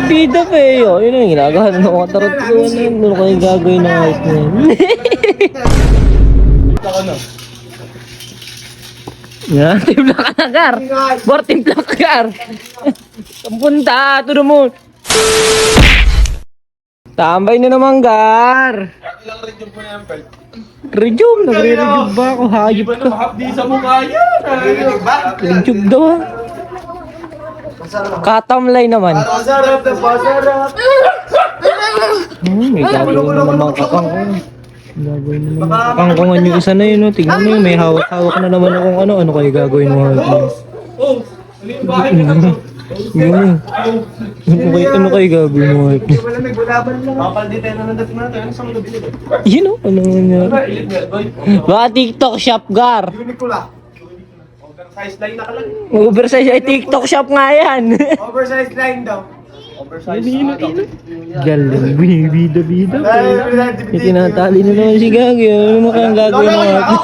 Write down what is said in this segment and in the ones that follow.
Bida pa eh, oh. Yun ang ginagawa ng mga tarot ko. Ano kayo gagawin ng ayos na yan? Yan, timpla ka na, Gar. Bor, timpla ka, Gar. Punta, to the moon. Tambay na naman, Gar. Ilang redyum po na yan, Pel? Redyum, nagre-redyum ba ako? Hayop ka. Mahapdi sa mukha yan. Redyum daw, ha? Katamlay naman. Pasarap na pasarap. May gagawin na naman kakangkong. Gagawin na naman kakangkongan yung isa na yun, no? Tingnan mo yun, may hawak-hawak na naman akong ano. Ano kayo gagawin mo? Oh, ano yung bahay na to? Yun. Ano kayo gagawin mo? Wala may gulaban lang. Papaldite na nandang natin. Ano saan mo nabili? Yun, no? Ano nangyari? Ilit nga, boy. Baka TikTok shop, Gar. Uniqlo. Oversize line na ka lang. Oversize ay TikTok shop nga yan. Oversize line daw. Oversize. Galing, bida-bida. May tinatali na naman si Gagi. Ano mo kayang gagawin mo?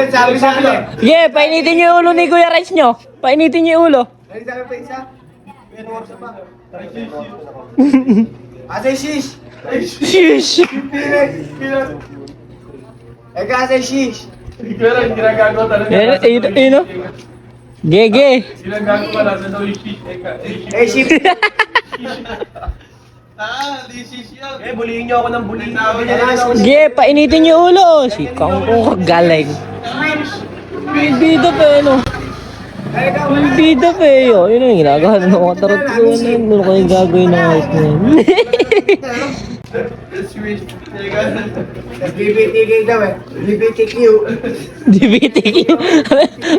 Sabi sa akin. Yeah, painitin niyo yung ulo ni Kuya Rice nyo. Painitin niyo yung ulo. Ay, sabi pa isa. Pero work sa pa. Asay shish. Sheesh. Eka asay shish. Pero hindi ginagago talaga. Ayun, Gege. Ginagago ka lang sa shish. Eh, shish. Di shish yan. Eh, bulihin niyo ako ng bulihin. Ge, painitin niyo yung ulo. Si Kangkong kagaling. Bida pa eh, no? Bida pa eh, oh. Yun ang ginagawa ng mga tarot ko. Ano kayo gagawin ng ayos na yan? BBTQ daw eh. BBTQ. DBTQ.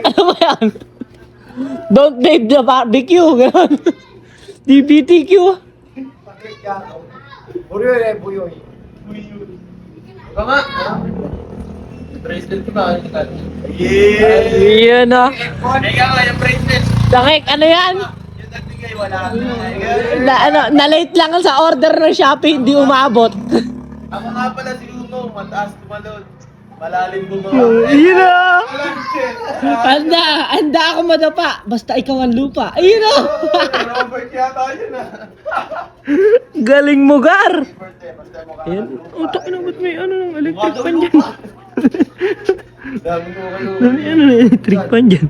Ano ba yan? Don't leave the barbecue. Ganon. DBTQ. Buyoy eh, buyoy. Ito nga. Bracelet ko ba? Yan na. Eka nga, yung bracelet. Sakik, ano yan? Yung nagbigay, wala. Na-late lang sa order ng Shopee, hindi umabot. Ako nga pala si Uno, mataas tumalon. Malalim bumawa. Ayun na. Anda ako madapa. Basta ikaw ang lupa. Ayun na. Robert yata yun ah. Galing mo, Gar. Birthday, basta mo ka. Ayan. Utak na, ba't may ano ng electric pan dyan? Dami ko kayo. May ano ng electric pan dyan?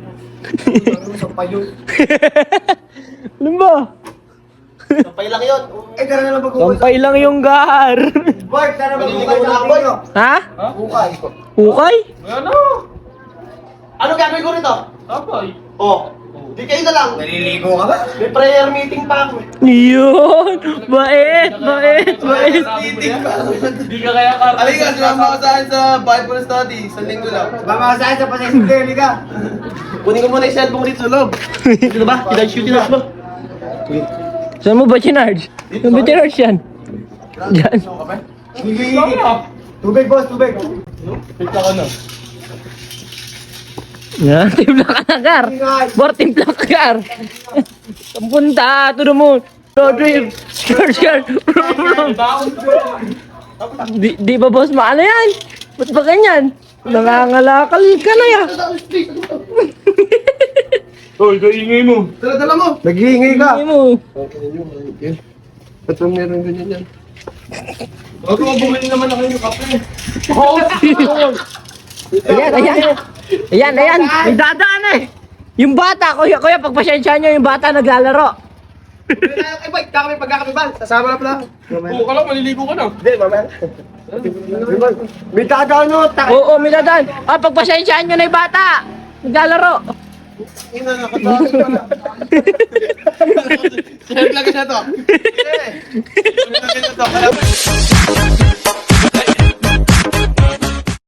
Sampay yun. Alam ba? Sampay lang yun. Eh, gano'n na lang pag-uusap. Sampay lang yung Gar. Bart, sana mag-ukay sa akin nyo. Ha? Ukay. Hukay? Ano? Ano gagawin ko rito? Sampay. Oh. Di kayo na lang. Naliligo ka ba? May prayer meeting pa ako. Yun! Bait! Meeting pa. Hindi ka kaya ka. Halika, sumama ka sa akin sa Bible study. Sa linggo lang. Sumama ka sa akin sa pasensya. Halika. Kunin ko muna yung cellphone dito sa loob. Dito ba? Shoot it ba? Saan mo ba chinarge? Yung ba chinarge yan? Diyan. Tubig, boss, tubig. Pita ka na. Yan, timpla ka na, Gar. Bor, timpla ka, Gar. Punta, to the moon. Road trip. Skirt. Di ba, boss, maano yan? Ba't ba ganyan? Nangangalakal ka na yan. Hoy, kaingay mo. Dala mo. Naghihingi ka. Hindi mo. Ba't mo meron ganyan yan? Huwag mo bumili naman ako yung kape. Ayan. May dadaan eh. Yung bata, kuya, pagpasyensya nyo yung bata naglalaro. Eh, boy, kami pagkakabibal. Sasama na pala. Oo, ka lang, maliligo ka na. Hindi, mamaya. May dadaan nyo. Oo, may dadaan. Pagpasyensya nyo na yung bata. Naglalaro. Ina, nakatawag ka na. Sir, lagi na to. Sir, lagi na to.